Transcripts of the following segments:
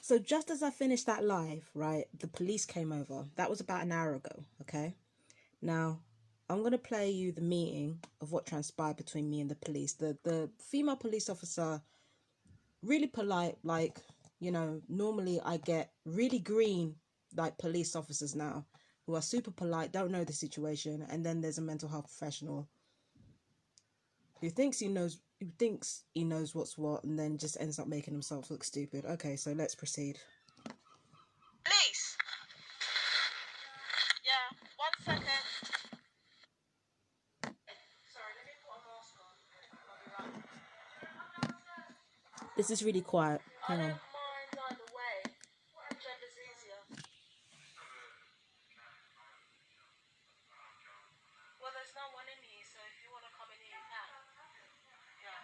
So just as I finished that live, right, the police came over. That was about an hour ago, okay? Now, I'm going to play you the meeting of what transpired between me and the police. The female police officer, really polite, like, you know, normally I get really green, like, police officers now who are super polite, don't know the situation, and then there's a mental health professional who thinks he knows what's what, and then just ends up making himself look stupid. Okay, so let's proceed. Police. Yeah, 1 second. Sorry, let me put a mask on. I'll be right. This is really quiet. Hang on. I don't mind either way. Whichever's easier. Well, there's no one in here, so if you want to come in here, you can. Yeah.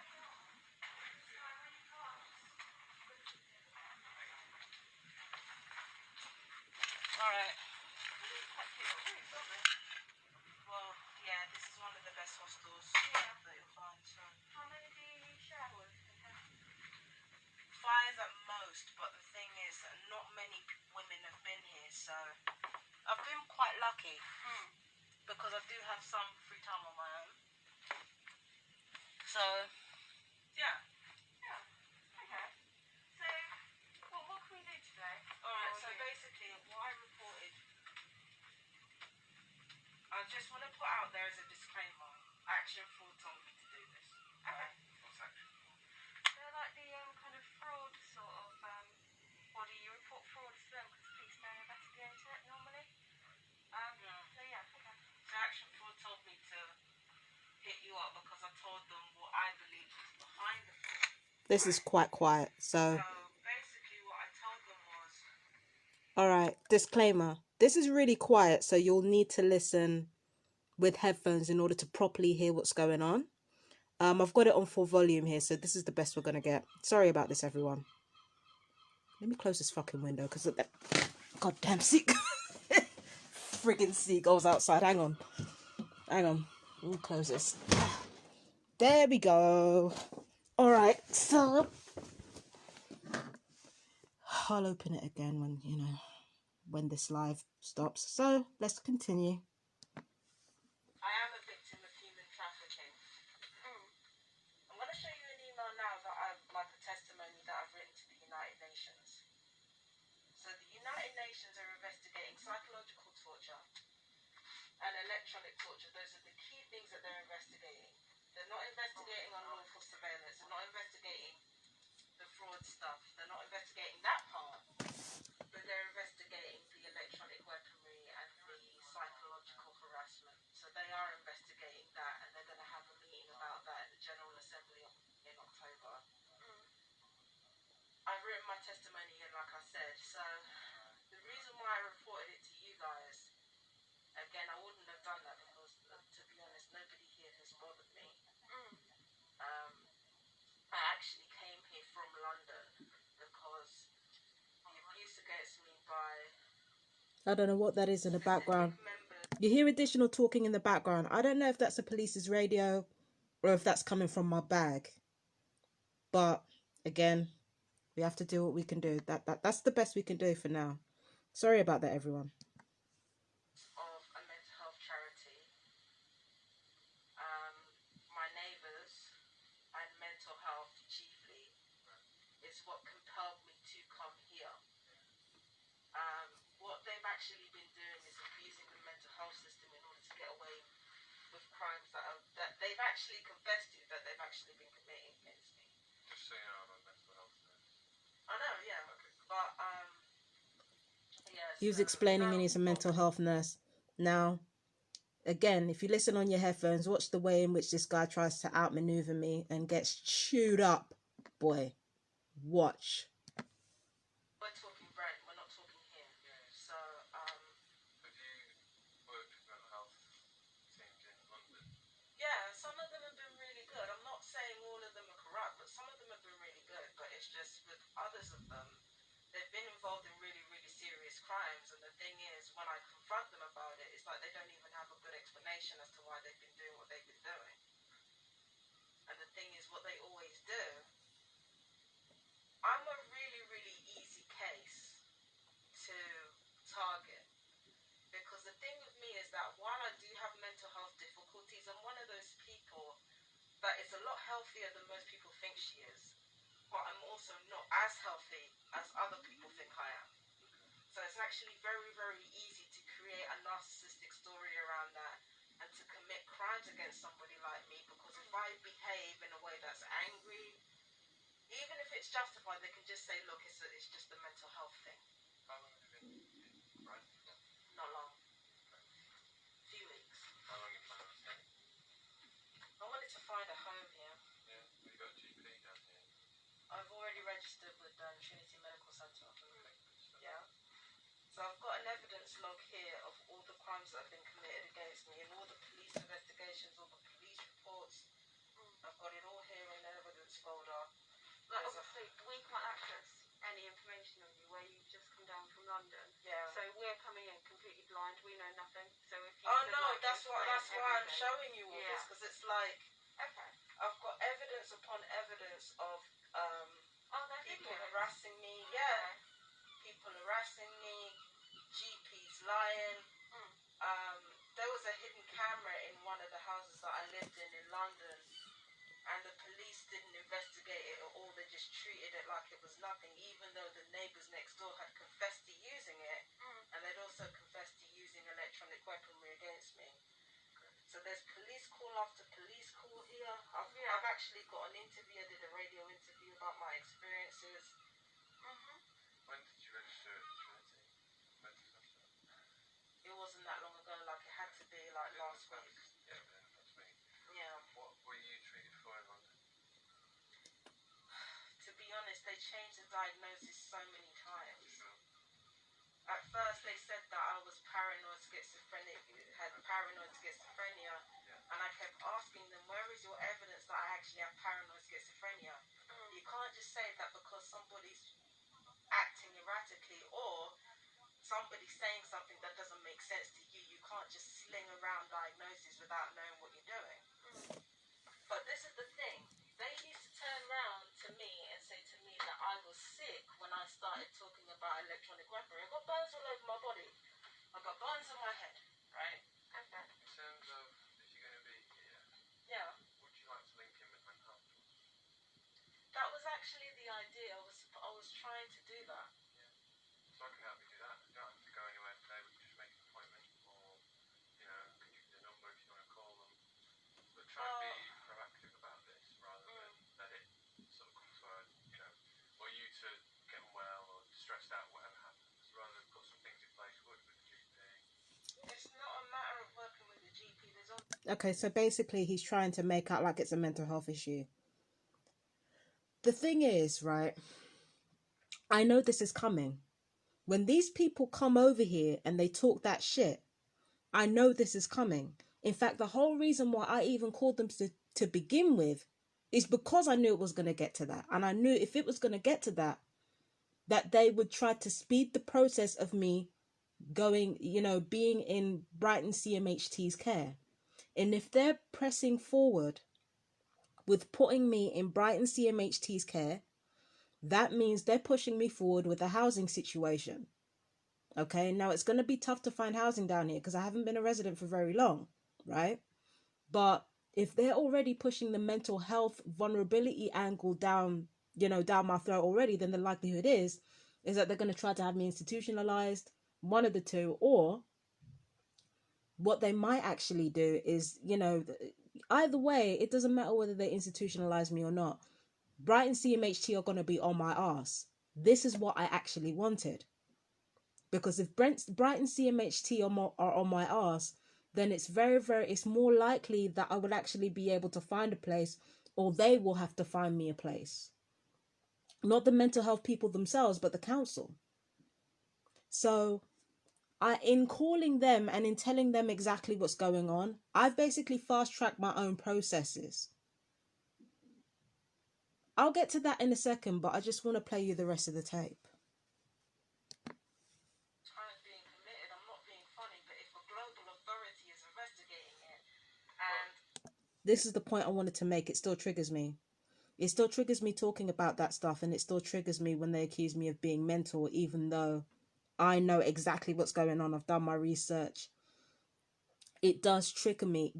All right. Well, yeah, this is one of the best hostels that you'll find. So. How many do you share with? 5 at most, but the thing is that not many women have been here, so I've been quite lucky because I do have some free time on my own. So, yeah. Okay. So, what can we do today? Alright, so basically what I reported, I just want to put out there as a disclaimer, Action Fraud told me to do this. Okay. What's Action Fraud? They're like the kind of fraud sort of body. You report fraud to them because police don't investigate it normally. So yeah, okay. So Action Fraud told me to hit you up because I told them what I believe was behind the fraud. This is quite quiet, so Basically what I told them was... Alright, disclaimer. This is really quiet, so you'll need to listen with headphones in order to properly hear what's going on. I've got it on full volume here, so this is the best we're going to get. Sorry about this, everyone. Let me close this fucking window, because of that goddamn friggin' seagulls outside. Hang on. Let me close this. There we go. Alright, so I'll open it again when this live stops. So let's continue. I am a victim of human trafficking. I'm going to show you an email now that I've, like a testimony that I've written to the United Nations. So the United Nations are investigating psychological torture and electronic torture. Those are the key things that they're investigating. They're not investigating unlawful surveillance. They're not investigating the fraud stuff. They're not investigating that part. But they're investigating the electronic weaponry and the psychological harassment. So they are investigating that, and they're going to have a meeting about that in the General Assembly in October. I've written my testimony in, like I said. So the reason why I reported it to you guys, again, I wouldn't have done that because, to be honest, nobody here has bothered me. I actually came here from London because the abuse against me by... I don't know what that is in the background. You hear additional talking in the background. I don't know if that's the police's radio or if that's coming from my bag. But again, we have to do what we can do. That's the best we can do for now. Sorry about that, everyone. Of a mental health charity. My neighbours and mental health chiefly is what compelled me to come here. What they've actually been doing is abusing the mental health system in order to get away with crimes that they've actually confessed to, that they've actually been committing against me. Just so you know, I'm a mental health nurse. I know, yeah. Okay. But yeah. He was explaining and he's a mental health nurse. Now, again, if you listen on your headphones, watch the way in which this guy tries to outmaneuver me and gets chewed up. Boy, watch. We're talking Brent, we're not talking here. Yeah. So, have you worked with mental health teams in London? Yeah, some of them have been really good. I'm not saying all of them are corrupt, but some of them have been really good. But it's just with others of them, they've been involved in really, really serious crimes. And the thing is, when I confront them about it, it's like they don't even have a good explanation as to why they've been doing what they've been doing. And the thing is, what they always do, I'm a really, really easy case. healthier than most people think she is, but I'm also not as healthy as other people think I am. So it's actually very, very easy to create a narcissistic story around that and to commit crimes against somebody like me, because if I behave in a way that's angry, even if it's justified, they can just say, look, it's just a mental health thing. How long have you been in Brighton for? Not long. A few weeks. How long are you planning on staying? I wanted to find a home here. Yeah. Have you got a GP down here? I've already registered with Trinity Medical Centre. Okay, good stuff. Yeah. So I've got an evidence log here of all the crimes that have been committed against me and all the police investigations, all the police reports. I've got it all here in the evidence folder. Like, obviously, we can't access any information on you where you've just come down from London. Yeah. So we're coming in completely blind. We know nothing. So if you Oh could, no, like, that's why explain I'm everything. showing you all this, Yeah. because it's like Okay. I've got evidence upon evidence of Oh, they're people videos. harassing me. Okay. Yeah. People harassing me, GPs lying. There was a hidden camera in one of the houses that I lived in London, and the police didn't investigate it at all. They just treated it like it was nothing, even though the neighbours next door had confessed to using it, and they'd also confessed to using electronic weaponry against me. So there's police call after police call here. I've actually got an interview. I did a radio interview about my experiences. When did you register at Trinity? When did that start? It wasn't that long ago. Like, it had to be like last week. Yeah, within the past week. Yeah. What were you treated for in London? To be honest, they changed the diagnosis so many times. Sure. At first, they said that I was paranoid schizophrenic, had paranoid schizophrenia, and I kept asking them, where is your evidence that I actually have paranoid schizophrenia? You can't just say that because somebody's acting erratically or somebody's saying something that doesn't make sense to you. You can't just sling around diagnoses without knowing what you're doing. But this is the thing. They used to turn around to me and say to me that I was sick when I started talking about electronic weaponry. I got burns all over my body. I got burns on my head, right? Okay. In terms of if you're going to be here, Yeah. would you like to link in with mental health? That was actually the idea. I was trying to do that. So I can help you do that. You don't have to go anywhere today. We can just make an appointment, or can give you the number if you want to call them. But try and be proactive about this rather than let it sort of come to or you to get unwell or stressed out, whatever happens. Rather than put some things in place, work with the GP. It's not a matter of working with the GP. Okay, so basically he's trying to make out like it's a mental health issue. The thing is, right, I know this is coming. When these people come over here and they talk that shit, I know this is coming. In fact, the whole reason why I even called them to begin with is because I knew it was going to get to that. And I knew if it was going to get to that, that they would try to speed the process of me going, being in Brighton CMHT's care. And if they're pressing forward with putting me in Brighton CMHT's care, that means they're pushing me forward with a housing situation. Okay, now it's going to be tough to find housing down here because I haven't been a resident for very long, right? But if they're already pushing the mental health vulnerability angle down my throat already, then the likelihood is that they're going to try to have me institutionalized, one of the two, or what they might actually do is, either way, it doesn't matter whether they institutionalize me or not. Brighton CMHT are going to be on my ass. This is what I actually wanted. Because if Brighton CMHT are on my ass, then it's it's more likely that I will actually be able to find a place, or they will have to find me a place. Not the mental health people themselves, but the council. So in calling them and in telling them exactly what's going on, I've basically fast-tracked my own processes. I'll get to that in a second, but I just want to play you the rest of the tape. Being committed, I'm not being funny, but if a global authority is investigating it, and this is the point I wanted to make, it still triggers me. It still triggers me talking about that stuff, and it still triggers me when they accuse me of being mental, even though I know exactly what's going on. I've done my research. it does trigger me,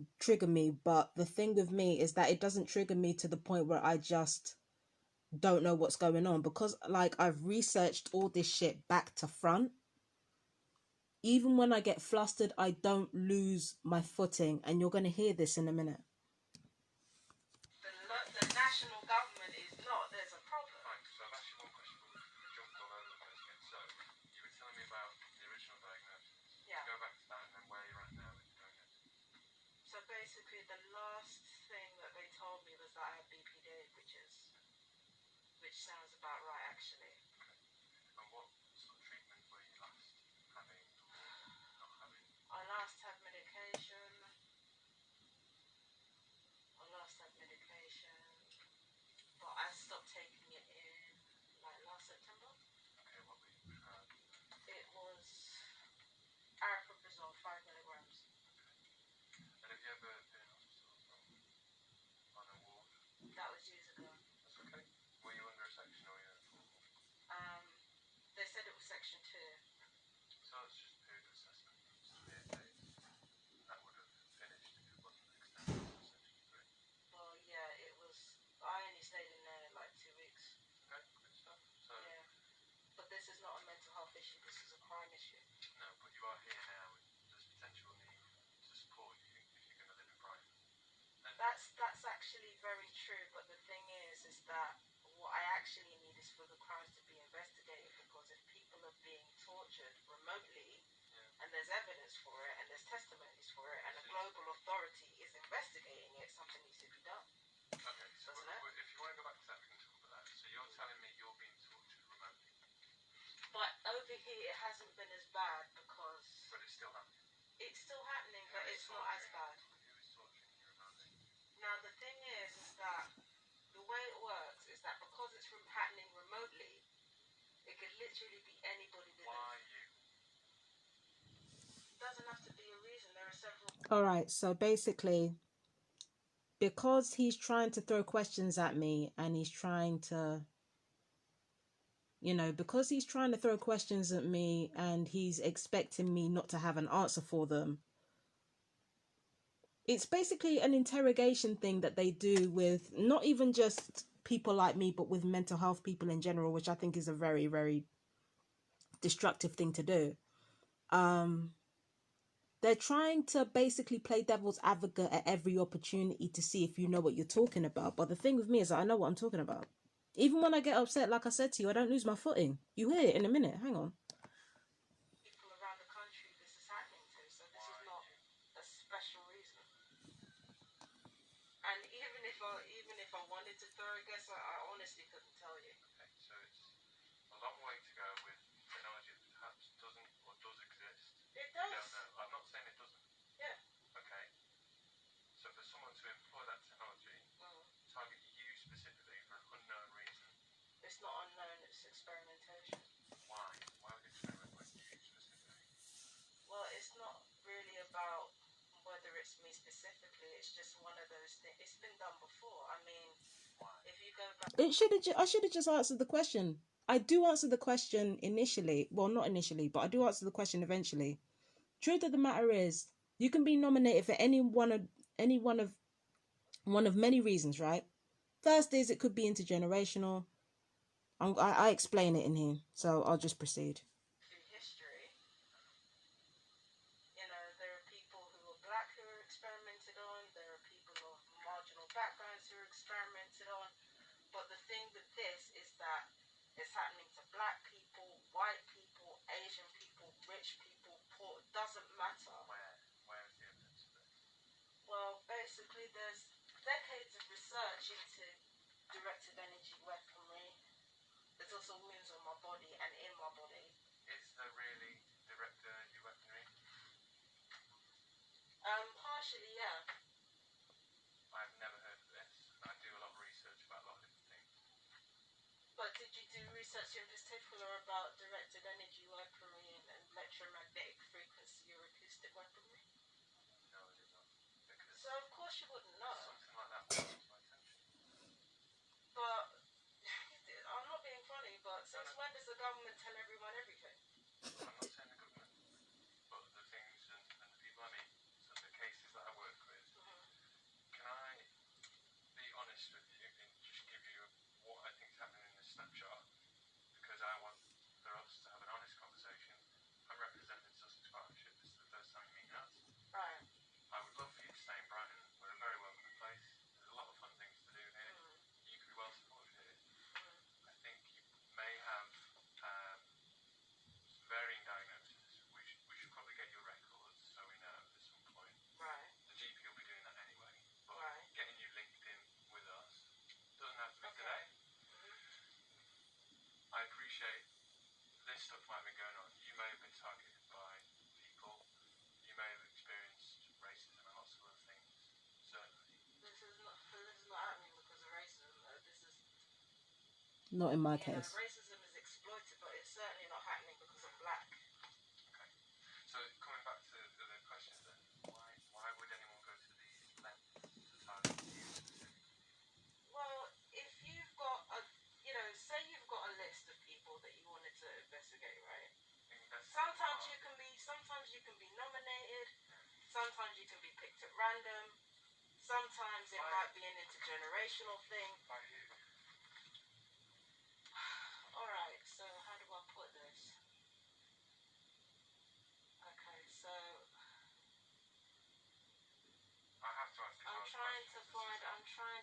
but the thing with me is that it doesn't trigger me to the point where I just don't know what's going on, because like I've researched all this shit back to front. Even when I get flustered, I don't lose my footing, and you're going to hear this in a minute. The national government is not. There's a problem. Fine, so I've asked you one question, but we jumped all over the place again. So, you were telling me about the original diagnosis. Yeah. Go back to that and then where you're at now with the diagnosis. So basically, the last thing that they told me was that I had BPD, which sounds about right, actually. And what sort of treatment were you last having or not having? I last had medication, but I stopped taking it in like last September. Okay, what were you prescribed? It was aripiprazole 5 milligrams. And have you ever been in hospital on a ward? That was years ago. That's okay. Were you under a section or were you at full? They said it was section 2. So it's just a period of assessment from severe days. That would have finished if it wasn't extended to section 3. Well, yeah, it was. I only stayed in there like 2 weeks. Okay, good stuff. So, yeah. But this is not a mental health issue, this is a crime issue. No, but you are here now and there's potential need to support you if you're going to live in Brighton. And That's actually very true, but the thing is that what I actually need is for the crimes to be investigated, because if people are being tortured remotely, and there's evidence for it, and there's testimonies for it, and a global authority is investigating it, something needs to be done. okay, so if you want to go back to that, we can talk about that. So you're telling me you're being tortured remotely? But over here it hasn't been as bad because... But it's still happening? It's still happening, but it's not as bad. Who is torturing you remotely? Now the thing is that the way it works is that because it's happening remotely, it could literally be anybody within... Why you? It doesn't have to be a reason. There are several... Alright, so basically, because he's trying to throw questions at me, and he's trying to, because he's trying to throw questions at me and he's expecting me not to have an answer for them, it's basically an interrogation thing that they do with not even just people like me, but with mental health people in general, which I think is a very, very destructive thing to do. They're trying to basically play devil's advocate at every opportunity to see if you know what you're talking about. But the thing with me is that I know what I'm talking about. Even when I get upset, like I said to you, I don't lose my footing. You hear it in a minute. Hang on. People around the country this is happening to, so this is not a special reason. And even if I wanted to throw a guess, I honestly couldn't tell you. Okay, so it's a long way to go with technology that perhaps doesn't or does exist. It does. You don't know. I'm not saying it doesn't. Yeah. Okay. So for someone to employ that technology, target you specifically for an unknown reason. It's not unknown, it's experimentation. Why? Why would experiment with you specifically? Well, it's not really about whether it's me specifically, it's just one of those things. It's been done before. I mean, why? If you go back... I should have just answered the question. I do answer the question initially. Well, not initially, but I do answer the question eventually. Truth of the matter is, you can be nominated for any one of many reasons, right? First is it could be intergenerational. I explain it in here, so I'll just proceed. Through history, there are people who are black who are experimented on, there are people of marginal backgrounds who are experimented on, but the thing with this is that it's happening to black people, white people, Asian people, rich people, poor, doesn't matter. Where is the evidence of this? Well, basically there's decades of research into directed energy weaponry. There's also wounds on my body and in my body. Is there really directed energy weaponry? Partially, yeah. I've never heard of this. I do a lot of research about a lot of different things. But did you do research in particular about directed energy weaponry and electromagnetic frequency or acoustic weaponry? No, I did not. Because so of course you wouldn't know. something like that brought to my attention. But I'm not being funny, but since when does the government tell everyone everything? I'm not saying the government, but the things and the people I meet, so the snapshot because I want for us to have an honest conversation. I'm representing Sussex Partnership. This is the first time you're meeting us. Right. I would love for you to stay in Brighton. We're a very welcoming place. There's a lot of fun things to do here. You could be well supported here. I think you may have some varying diagnoses. We should probably get your records so we know at some point. Right. The GP will be doing that anyway. But Right. getting you linked in with us doesn't have to be today. I appreciate this stuff might have been going on. You may have been targeted by people. You may have experienced racism and lots of other things. Certainly. This is not happening because of racism. This is, Not in my you know, case. racism is exploited, but it's certainly not happening because of black. Okay. So coming back to the questions then, why would anyone go to these lengths to target you specifically? Well, if you've got a, you know, say you've got a list of people that you wanted to investigate, right? Sometimes you can be nominated. Sometimes you can be picked at random. Sometimes it might be an intergenerational thing. By who? All right. So how do I put this? Okay. So I have to ask these I'm last trying questions.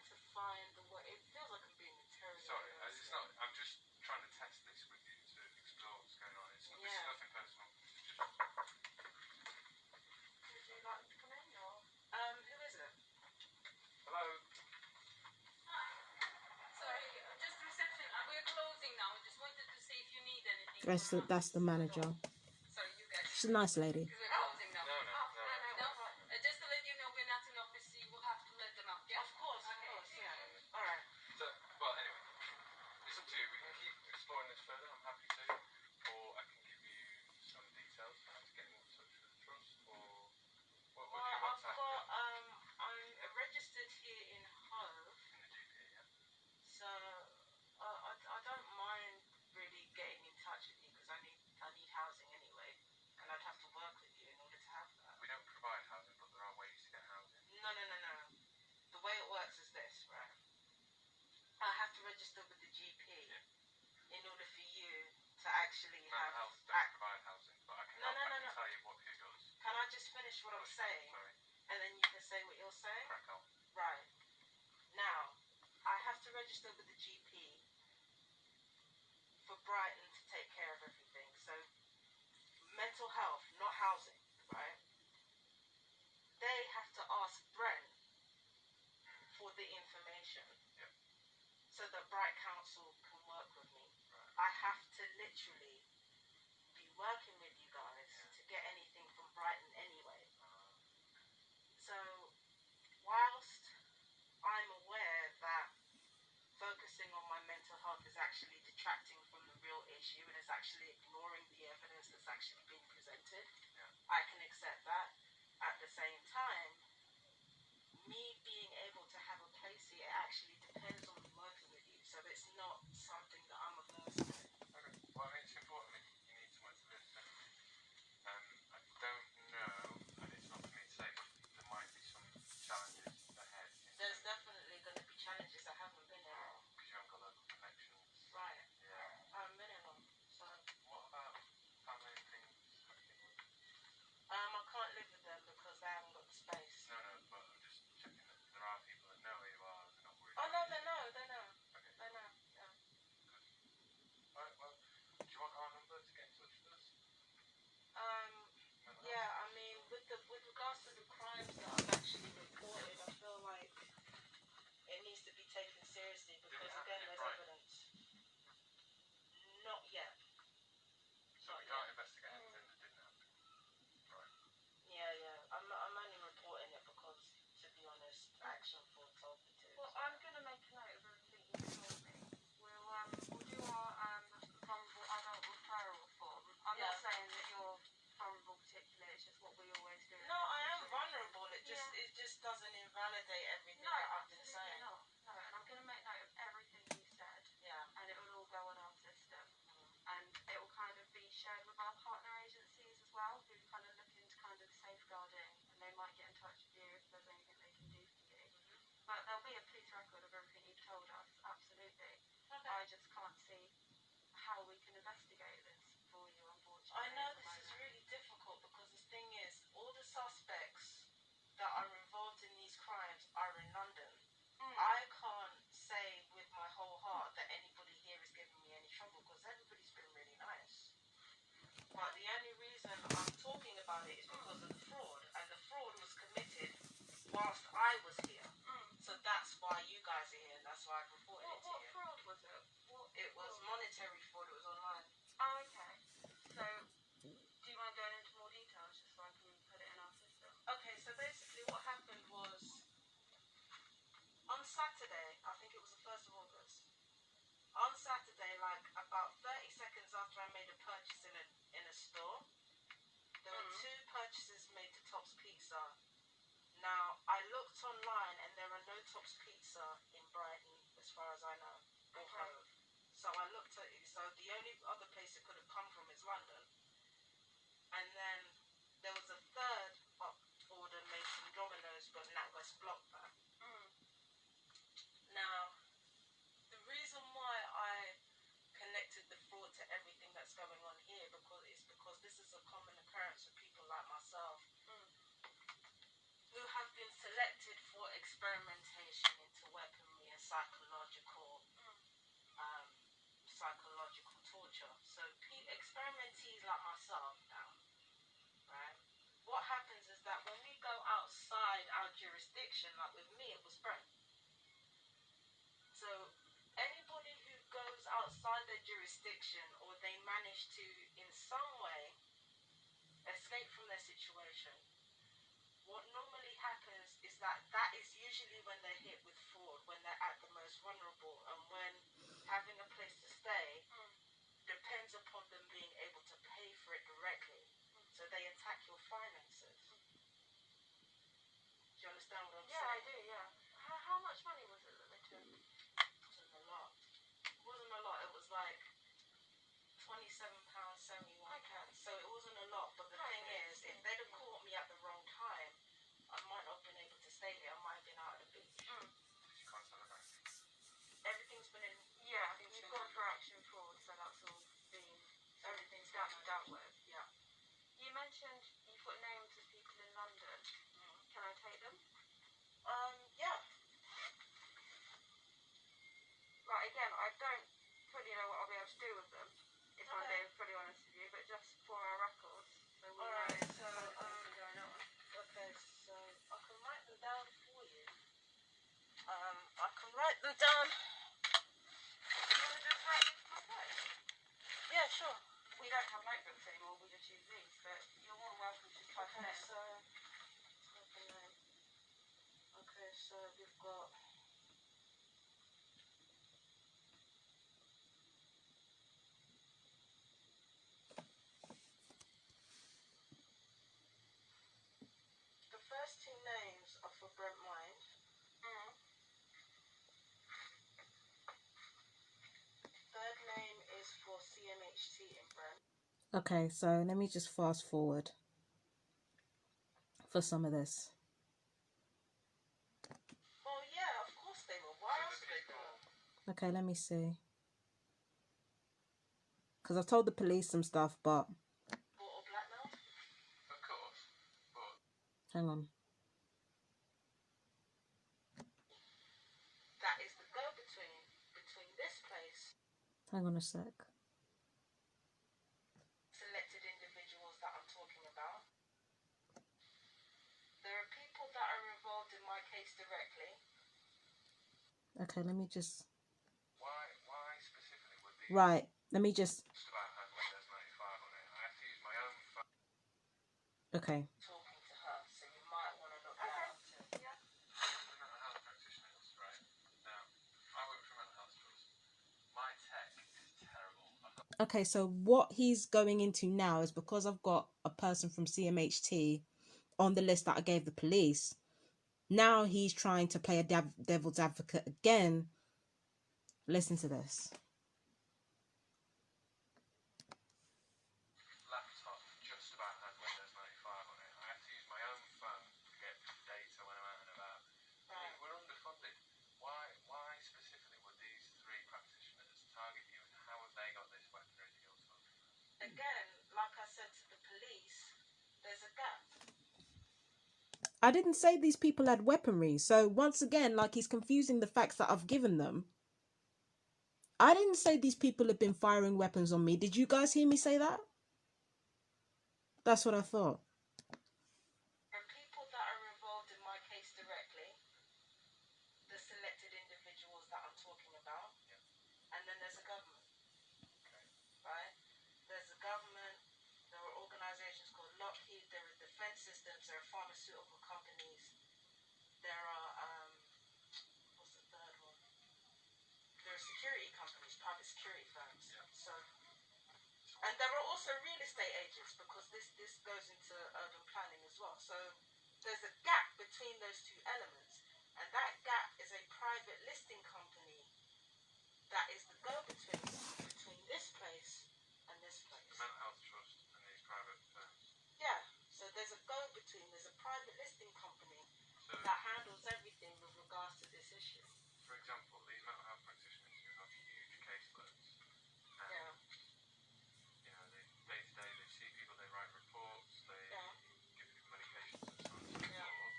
to find the way. It feels like I'm being interrogated. Sorry, it's not. I'm just trying to test this with you to explore what's going on. This is nothing personal. Just Would you like to come in or? Who is it? hello. Sorry, just reception. We're closing now. Just wanted to see if you need anything. That's the manager. Sorry, you guys. She's a nice lady. Because we're closing now. No. Just to let you know, we're not in office. You will have to let them out. Yeah? Of course, yeah. All right. So, well, anyway, it's up to you. We can keep exploring this further. I'm happy to, or I can give you some details for how to get in touch with the trust, or what do you want to happen? I'm registered here in Hove, In the GP, yeah. so I don't mind really getting in touch with you because I need housing anyway, and I'd have to work with you in order to have that. We don't provide housing, but there are ways to get housing. No. The way it works is this, right? I have to register with the GP in order for you to actually Mental have. health don't provide housing, but I can No. tell you who does. Can I just finish what I'm saying, Sorry, and then you can say what you're saying? crack on. Right. Now, I have to register with the GP for Brighton to take care of everything. So, mental health, not housing, right? They have to ask Brent for the information so that Bright Council can work with me. I have to literally be working with you guys to get anything from Brighton anyway. So, whilst I'm aware that focusing on my mental health is actually detracting from the real issue and is actually ignoring the evidence that's actually being presented, I can accept that. At the same time, me being able to have a place here actually depends on working with you, so it's not something that I'm averse to. Okay. Well, it's important that you need somewhere to live. I don't know, and it's not for me to say, but there might be some challenges ahead. There's definitely going to be challenges. I haven't been here. Because you haven't got local connections. Right. Yeah. I haven't been here long. So, What about family and things? I can't live with them because they haven't got the space. No, but I'm just checking that there are people that know who you are, they're not worried. Oh no, they know. Okay. They know. Yeah. Good. Alright, well, do you want our number to get in touch with us? Yeah, I mean, with regards to the crimes that I've actually reported, I feel like it needs to be taken seriously because again, there's evidence. Not yet. So we can't investigate anything that didn't happen. Right. Yeah. I'm only reporting it because, to be honest, Action 4 told me to. Well, I'm going to make a note of everything you told me. We'll do our vulnerable adult referral form. I'm not saying that you're vulnerable particularly, it's just what we always do. No, I am vulnerable. It just doesn't invalidate everything that I've been saying. No, and I'm going to make note of everything you said. Yeah. And it will all go on our system. And it will kind of be shared with our partner agencies as well, who kind of look into kind of safeguarding, and they might get in touch with you if there's anything they can do for you. But there'll be a police record of everything you've told us, absolutely. Okay. I just can't see about 30 seconds after I made a purchase in a store. There were two purchases made to Top's Pizza. Now, I looked online and there are no Top's Pizza in Brighton, as far as I know, or Hove. So I looked at it. So the only other place it could have come from is London. And then there was a third order made from Domino's, but NatWest blocked that. Now, the reason why I connected the fraud to everything that's going on here because this is a common occurrence with people like myself who have been selected for experimentation into weaponry and psychological torture. So experimentees like myself now, right? What happens is that when we go outside our jurisdiction, like with me, it was Brent. So anybody who goes outside their jurisdiction or they manage to, in some way, escape from their situation, what normally happens is that is usually when they're hit with fraud, when they're at the most vulnerable, and when having a place to stay depends upon them being able to pay for it directly. So they attack your finances. Do you understand what I'm saying? Yeah, I do, yeah. How much money was it that they took? It wasn't a lot. It wasn't a lot. It was like £27.71. So it wasn't a lot. But the thing is, if they'd have caught me at the wrong time, I might not have been able to stay here. I might have been out at the beach. Everything's been in. Yeah, you've gone for action fraud, so that's all been Everything's dealt with. Yeah. You mentioned you've got names of people in London. Can I take them? Yeah. Like, again, I don't fully know what I'll be able to do with them, if I'm being fully honest with you, but just for our records, so we know Alright, so, what's going on. okay, so I can write them down for you. I can write them down. You want to just write these my place? Yeah, sure. We don't have notebooks anymore, we just use these, but you're more than welcome to type them in. So, type a name. Okay, so we've got. The first two names are for Brent Mind. Third name is for CMHT in Brent. Okay, so let me just fast forward for some of this. Well, yeah, of course they were. Why else would they go? Okay, let me see. Because I told the police some stuff, but... Or blackmail? Of course, but... Hang on. That is the go-between between this place. Hang on a sec. Selected individuals that I'm talking about. There are people that are involved in my case directly. Okay, let me just... Why specifically would these... Right, let me just... Just about had Windows 95 on it. I have to use my own phone. Okay. Talking to her, so you might want to look that up too. Yeah. Mental health practitioners, right? Now, I work for a mental health trust. My tech is terrible. Okay, so what he's going into now is because I've got a person from CMHT on the list that I gave the police. Now he's trying to play a devil's advocate again. Listen to this. Laptop just about had Windows 95 on it. I have to use my own phone to get data when I'm out and about. Right. We're underfunded. Why specifically would these three practitioners target you, and how have they got this weaponry that you're talking about? Again, like I said to the police, there's a gap. I didn't say these people had weaponry. So once again, like he's confusing the facts that I've given them. I didn't say these people have been firing weapons on me. Did you guys hear me say that? That's what I thought. There are people that are involved in my case directly. The selected individuals that I'm talking about. And then there's a government. Right? There's a government. There are organizations called Lockheed. There are defense systems. There are pharmaceutical companies. There are, what's the third one? There are security companies, private security firms. So And there are also real estate agents, because this goes into urban planning as well. So there's a gap between those two elements, and that gap is a private listing company that is the go-between between this place and this place. The mental health trust and these private firms. Yeah, so there's a go-between, there's a private listing company So, that handles everything with regards to this issue. for example, these mental health practitioners who have huge caseloads, and Yeah. you know, they day to day they see people, they write reports, they Yeah. give people medications and so on and so Yeah. forth.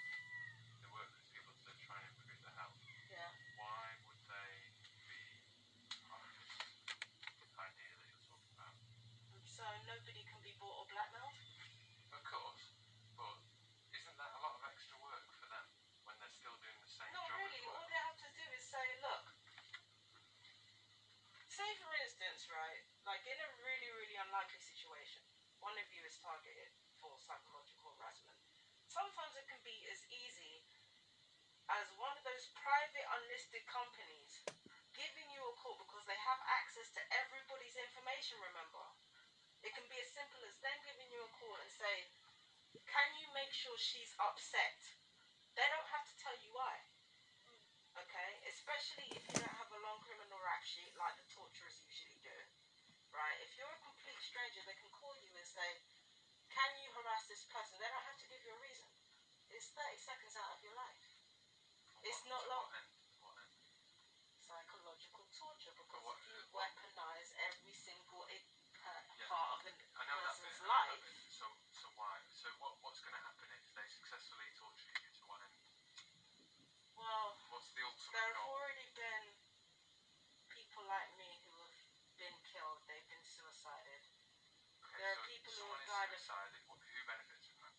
They work with people to try and improve their health. Yeah. Why would they be part of this idea that you're talking about? So nobody can be bought or blackmailed? Of course, but isn't that a lot of extra work for them when they're still doing the same Not job really. as well? All they have to do is say, look, say for instance, right, like in a really, really unlikely situation, one of you is targeted for psychological harassment. Sometimes it can be as easy as one of those private unlisted companies giving you a call because they have access to everybody's information, remember. It can be as simple as them giving you a call and say, can you make sure she's upset? They don't have to tell you why. Okay? Especially if you don't have a long criminal rap sheet like the torturers usually do. Right? If you're a complete stranger, they can call you and say, can you harass this person? They don't have to give you a reason. It's 30 seconds out of your life. It's not long. What end? Psychological torture, because what- if you what- weaponize every single Yeah, part of a I know that person's bit. life. So why? So what's going to happen if they successfully torture you to what end? Well, What's the ultimate there have goal? already been people like me who have been killed. They've been suicided. Okay, There are so people who someone have is died of suicided. Who benefits from that?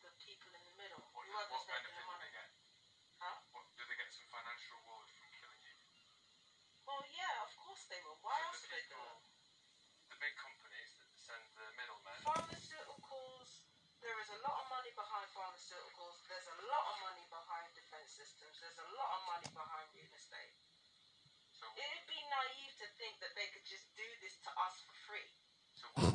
the people in the middle. What Whoever's benefit making the do money. they get? Huh? Do they get some financial reward from killing you? Well, yeah, of course they will. Why So else the would they do people, it? the big companies that send the middlemen. Pharmaceuticals, there is a lot of money behind pharmaceuticals. There's a lot of money behind defense systems. There's a lot of money behind real estate. So It'd be naive to think that they could just do this to us for free. so what?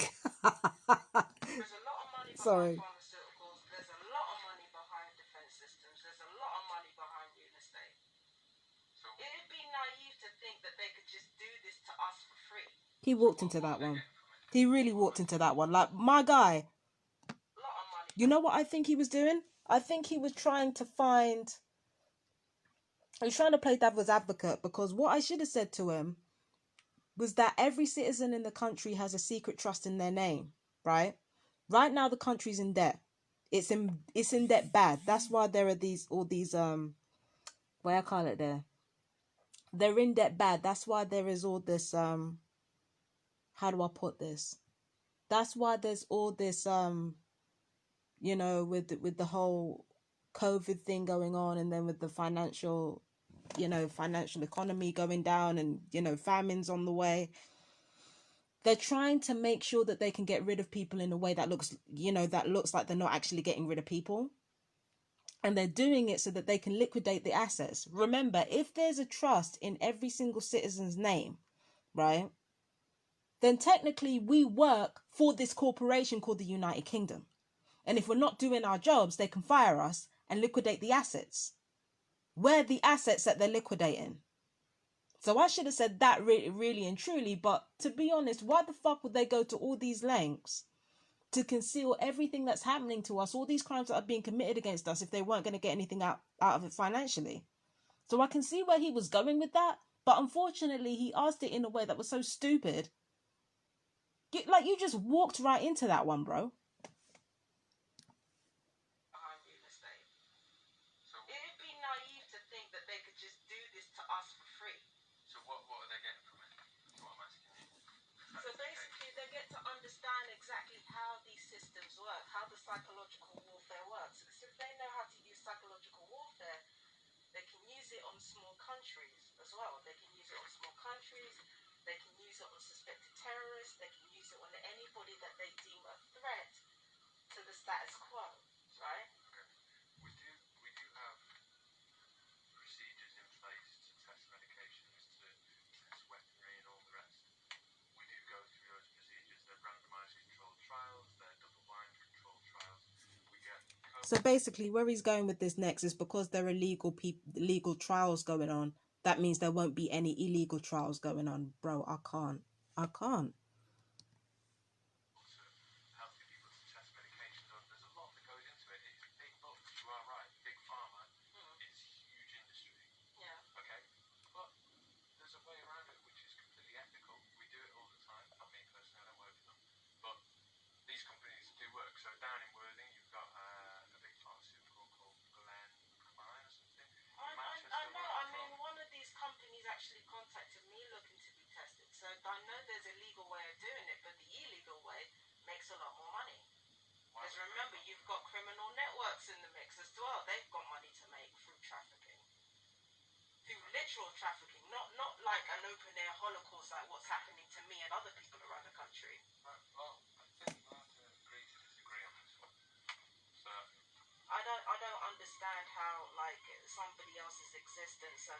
There's a lot of money behind Sorry. pharmaceuticals. There's a lot of money behind defense systems. There's a lot of money behind real estate. So It'd be naive to think that they could just do this to us for free. He walked into that one. He really walked into that one. Like, my guy, A lot of money. you know what I think he was doing? I think he was trying to find... He was trying to play devil's advocate, because what I should have said to him was that every citizen in the country has a secret trust in their name, right? Right now, the country's in debt. It's in debt bad. That's why there are all these what I call it there. They're in debt bad. That's why there is all this how do I put this? That's why there's all this you know, with the whole COVID thing going on, and then with the financial economy going down, and famines on the way. They're trying to make sure that they can get rid of people in a way that looks like they're not actually getting rid of people. And they're doing it so that they can liquidate the assets. Remember, if there's a trust in every single citizen's name, right, then technically we work for this corporation called the United Kingdom. And if we're not doing our jobs, they can fire us and liquidate the assets. We're the assets that they're liquidating. So I should have said that really and truly. But to be honest, why the fuck would they go to all these lengths to conceal everything that's happening to us, all these crimes that are being committed against us, if they weren't going to get anything out of it financially? So I can see where he was going with that. But unfortunately, he asked it in a way that was so stupid. Like, you just walked right into that one, bro. Behind real estate. It'd be naive to think that they could just do this to us for free. So what are they getting from it? That's what I'm asking you. So basically, they get to understand exactly how these systems work, how the psychological warfare works. Because if they know how to use psychological warfare, they can use it on small countries as well. They can use it on small countries. They can use it on suspected terrorists. They can use it on anybody that they deem a threat So basically, where he's going with this next is because there are legal trials going on. That means there won't be any illegal trials going on, bro. I can't. Healthy people to test medications on. There's a lot that goes into it. It's big bucks. You are right. Big pharma is huge industry. Yeah. Okay, but there's a way around it which is completely ethical. We do it all the time. Not me personally, I don't work for them, but these companies do work. So down in Worthing, you've got a big pharmaceutical called Glen Klein or something. I know. I mean, one of these companies actually contacted me looking to be tested. So I know there's a legal way of doing it, but the illegal way makes a lot more money. Because remember, you've got criminal networks in the mix as well. They've got money to make through trafficking. Through literal trafficking, not like an open air holocaust like what's happening to me and other people around the country. Well, I think we'll have to agree to disagree on this one. So I don't understand how like somebody else's existence and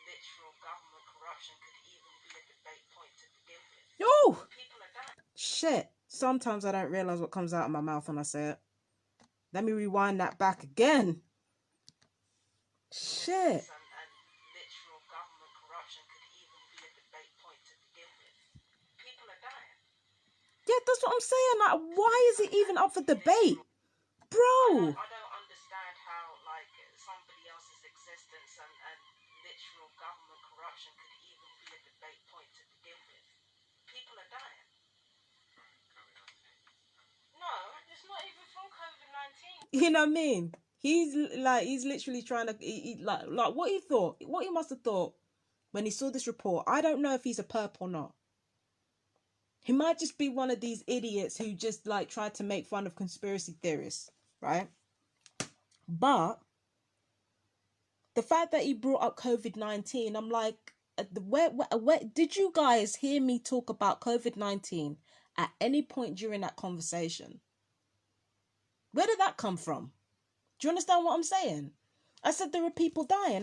literal government corruption could even be a debate point to begin with. Oh, People are dying. shit. Sometimes I don't realize what comes out of my mouth when I say it. Let me rewind that back again. Shit. And literal government corruption could even be a debate point to begin with. People are dying. Yeah, that's what I'm saying. Like, why is it even up for debate? Bro. I don't understand how like somebody else's existence and literal government corruption could even be a debate point to begin with. People are dying. No, it's not even from COVID-19. You know what I mean? He's literally trying to like what he must have thought when he saw this report. I don't know if he's a perp or not. He might just be one of these idiots who just like tried to make fun of conspiracy theorists, right? But the fact that he brought up COVID-19, I'm like, where did you guys hear me talk about COVID-19 at any point during that conversation? Where did that come from? Do you understand what I'm saying? I said there are people dying.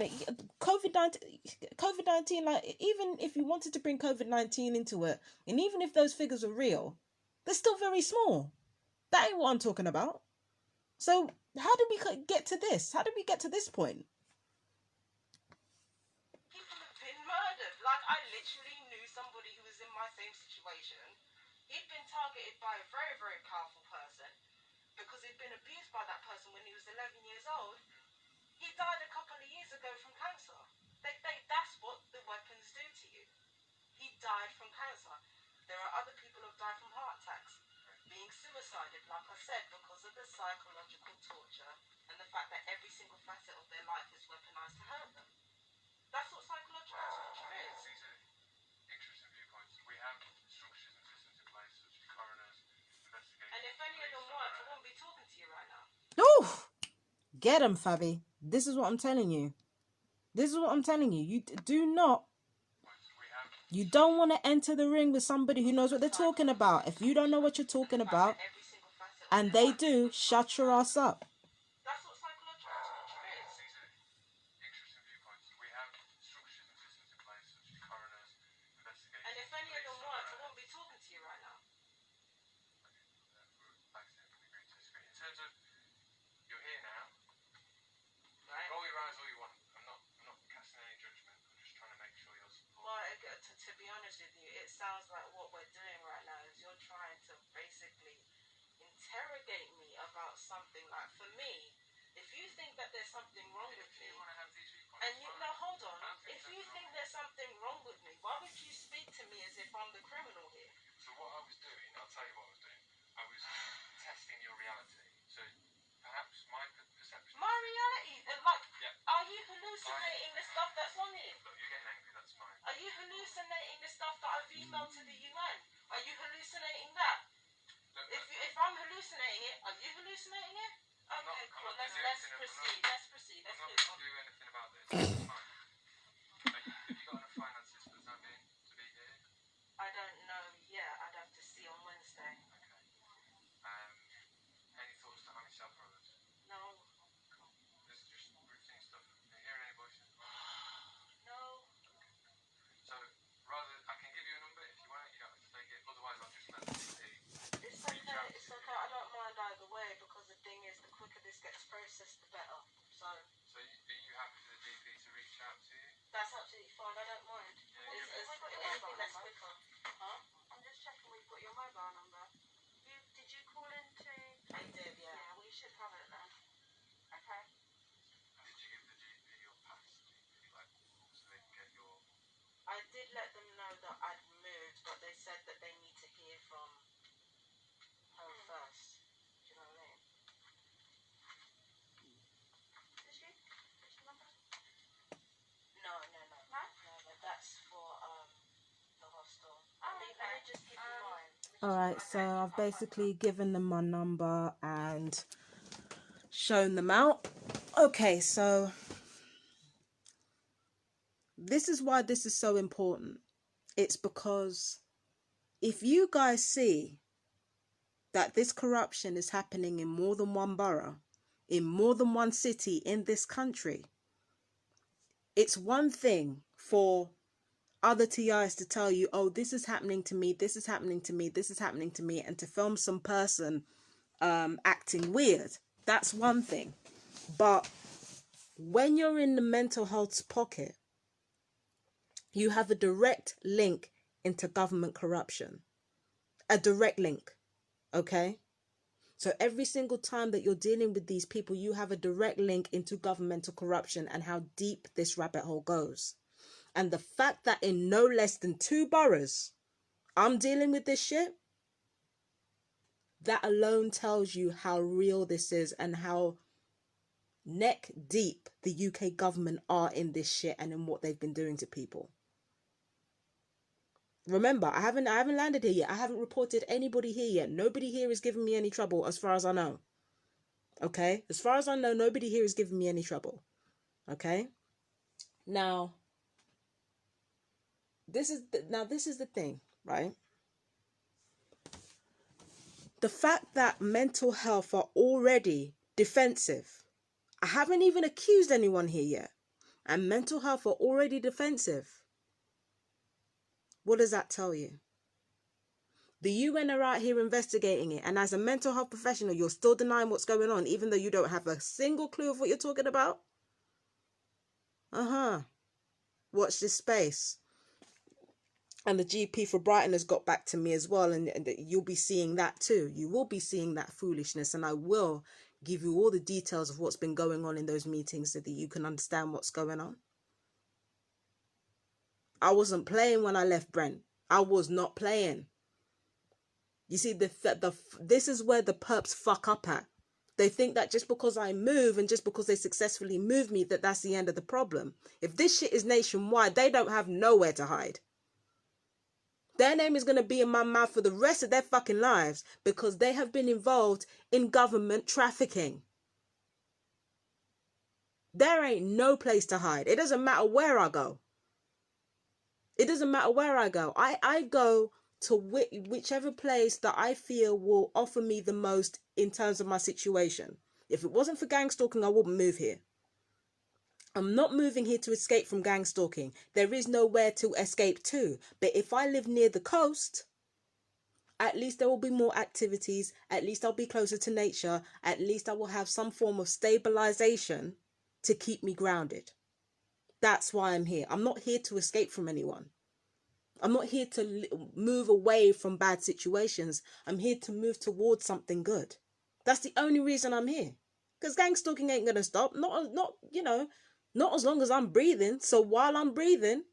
COVID-19, like, even if you wanted to bring COVID-19 into it, and even if those figures are real, they're still very small. That ain't what I'm talking about. So how did we get to this? How did we get to this point? People have been murdered. Like, I literally knew somebody who was in my same situation. He'd been targeted by a very, very powerful person because he'd been abused by that person when he was 11 years old. He died a couple of years ago from cancer. That's what the weapons do to you. He died from cancer. There are other people who have died from heart attacks, being suicided, like I said, because of the psychological torture and the fact that every single facet of their life is weaponized to hurt them. That's what psychological torture is. these are interesting viewpoints. We have structures and systems in place such as coroners, investigators. And if any of them worked, I wouldn't be talking to you right now. Ooh, get him, Fabi. This is what I'm telling you. You do not. You don't want to enter the ring with somebody who knows what they're talking about. If you don't know what you're talking about, and they do, shut your ass up. That's what psychological torture is. These are interesting viewpoints. We have structures and systems in place such as coroners, investigators. And if any of them worked, I wouldn't be talking to you right now. Like I said, we agree to disagree. In terms of you're here now, Right? roll your eyes all you want. I'm not casting any judgment. I'm just trying to make sure you're supported. Well, to be honest with you, it sounds like what we're doing right now is you're trying to basically interrogate me about something. Like, for me, if you think that there's something wrong with me, You want to have these viewpoints? and you now hold on, if you think there's something wrong with me, why would you speak to me as if I'm the criminal here? So what I was doing, I'll tell you what I was doing. I was testing your reality. So perhaps my perception. My reality, like, Yeah. are you hallucinating the stuff that's on here? Look, you're getting angry. That's fine. Are you hallucinating the stuff that I've emailed to the UN? Are you hallucinating that? If I'm hallucinating it, are you hallucinating it? Okay, cool. Let's proceed. Let's proceed. I'm Let's not move going on. to do anything about this. It's fine. Have you got enough finances for the time being to be here? I don't know yet. I'd have to see on Wednesday. Okay. Any thoughts to harm yourself or others? No. This is just routine stuff. Are you hearing any voices? No. So rather, I can give you a number if you want it. You don't have to take it. Otherwise, I'll just let the GP. It's okay. It's okay. I don't mind either way because the thing is, the quicker this this gets processed, the better. So are you happy for the GP to reach out to you? that's absolutely fine. I don't mind. Yeah, It's give us- got your anything mobile that's number? quicker. Huh? I'm just checking we've got your mobile number. Did you call into... I did, yeah. Yeah, we should have it then. Okay. Did you give the GP your past GP, like, so they can get your... I did let them know that I'd moved, but they said that they need to hear from her first. Do you know what I mean? Did she? What's your number? No. No? No, that's for the hostel. Oh, Let okay. me just give you mine. All right, so I've basically given them my number and shown them out. Okay, so this is why this is so important. It's because if you guys see that this corruption is happening in more than one borough, in more than one city in this country, it's one thing for other TIs to tell you, oh, this is happening to me, this is happening to me, this is happening to me, and to film some person acting weird. That's one thing. But when you're in the mental health's pocket, you have a direct link into government corruption. A direct link. Okay? So every single time that you're dealing with these people, you have a direct link into governmental corruption and how deep this rabbit hole goes. And the fact that in no less than 2 boroughs, I'm dealing with this shit, that alone tells you how real this is and how neck deep the UK government are in this shit and in what they've been doing to people. Remember, I haven't landed here yet. I haven't reported anybody here yet. Nobody here is giving me any trouble as far as I know. Okay? As far as I know, nobody here is giving me any trouble. Okay? Now, this is the thing, right? The fact that mental health are already defensive. I haven't even accused anyone here yet. And mental health are already defensive. What does that tell you? The UN are out here investigating it. And as a mental health professional, you're still denying what's going on, even though you don't have a single clue of what you're talking about? Watch this space. And the GP for Brighton has got back to me as well. And you'll be seeing that too. You will be seeing that foolishness. And I will give you all the details of what's been going on in those meetings so that you can understand what's going on. I wasn't playing when I left Brent. I was not playing. You see, this is where the perps fuck up at. They think that just because I move and just because they successfully move me, that's the end of the problem. If this shit is nationwide, they don't have nowhere to hide. Their name is going to be in my mouth for the rest of their fucking lives because they have been involved in government trafficking. There ain't no place to hide. It doesn't matter where I go. It doesn't matter where I go. I go to whichever place that I feel will offer me the most in terms of my situation. If it wasn't for gang stalking, I wouldn't move here. I'm not moving here to escape from gang stalking. There is nowhere to escape to. But if I live near the coast, at least there will be more activities. At least I'll be closer to nature. At least I will have some form of stabilization to keep me grounded. That's why I'm here. I'm not here to escape from anyone. I'm not here to move away from bad situations. I'm here to move towards something good. That's the only reason I'm here. Because gang stalking ain't going to stop. Not as long as I'm breathing. So while I'm breathing,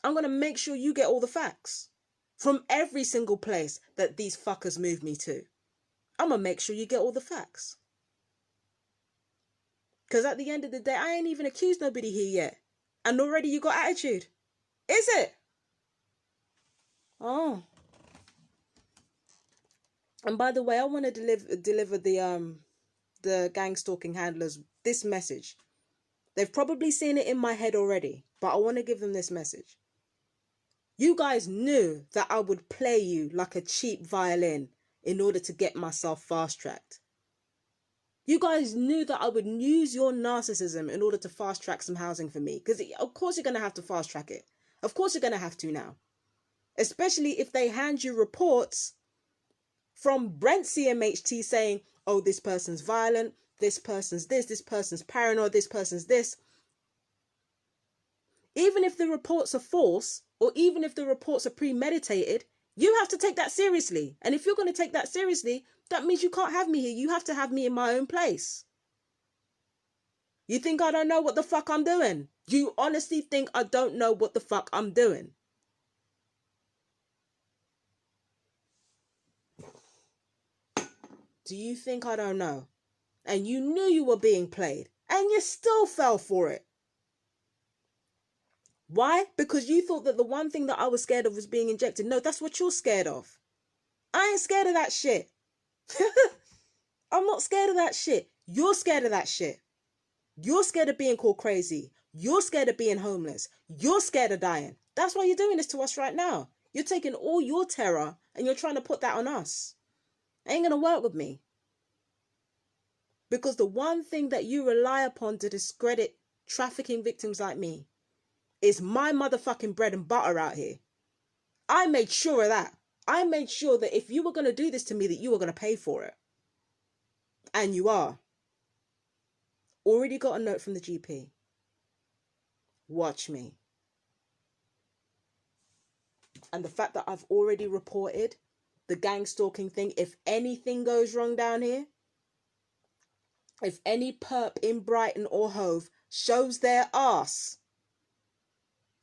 I'm going to make sure you get all the facts. From every single place that these fuckers move me to. I'm going to make sure you get all the facts. Because at the end of the day, I ain't even accused nobody here yet. And already you got attitude. Is it? Oh. And by the way, I want to deliver the gang stalking handlers this message. They've probably seen it in my head already, but I want to give them this message. You guys knew that I would play you like a cheap violin in order to get myself fast-tracked. You guys knew that I would use your narcissism in order to fast-track some housing for me. Because of course you're going to have to fast-track it. Of course you're going to have to now. Especially if they hand you reports from Brent CMHT saying, oh, this person's violent, this person's this person's paranoid, this person's this. Even if the reports are false, or even if the reports are premeditated, you have to take that seriously. And if you're going to take that seriously, that means you can't have me here. You have to have me in my own place. You think I don't know what the fuck I'm doing? You honestly think I don't know what the fuck I'm doing? Do you think I don't know? And you knew you were being played, and you still fell for it. Why? Because you thought that the one thing that I was scared of was being injected. No, that's what you're scared of. I ain't scared of that shit. I'm not scared of that shit. You're scared of that shit. You're scared of being called crazy. You're scared of being homeless. You're scared of dying. That's why you're doing this to us right now. You're taking all your terror and you're trying to put that on us. Ain't gonna work with me. Because the one thing that you rely upon to discredit trafficking victims like me is my motherfucking bread and butter out here. I made sure of that. I made sure that if you were going to do this to me, that you were going to pay for it. And you are. Already got a note from the GP. Watch me. And the fact that I've already reported the gang stalking thing, if anything goes wrong down here, if any perp in Brighton or Hove shows their ass,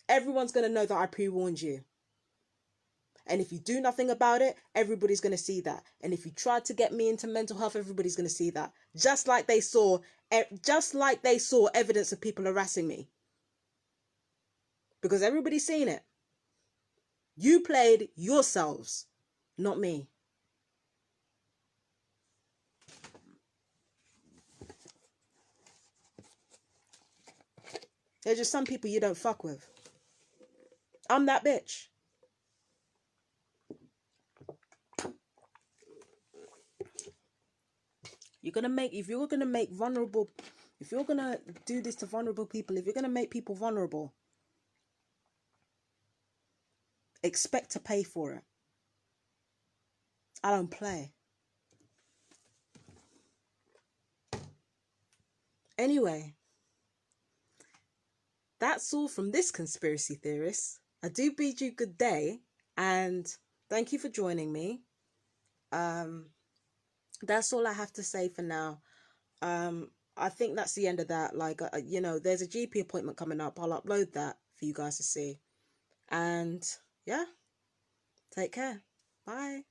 everyone's going to know that I pre-warned you. And if you do nothing about it, everybody's going to see that. And if you try to get me into mental health, everybody's going to see that. Just like they saw evidence of people harassing me. Because everybody's seen it. You played yourselves, not me. There's just some people you don't fuck with. I'm that bitch. If you're gonna do this to vulnerable people, if you're gonna make people vulnerable, expect to pay for it. I don't play. Anyway, that's all from this conspiracy theorist. I do bid you good day, and thank you for joining me. That's all I have to say for now. I think that's the end of that. There's a GP appointment coming up. I'll upload that for you guys to see. And yeah, take care. Bye.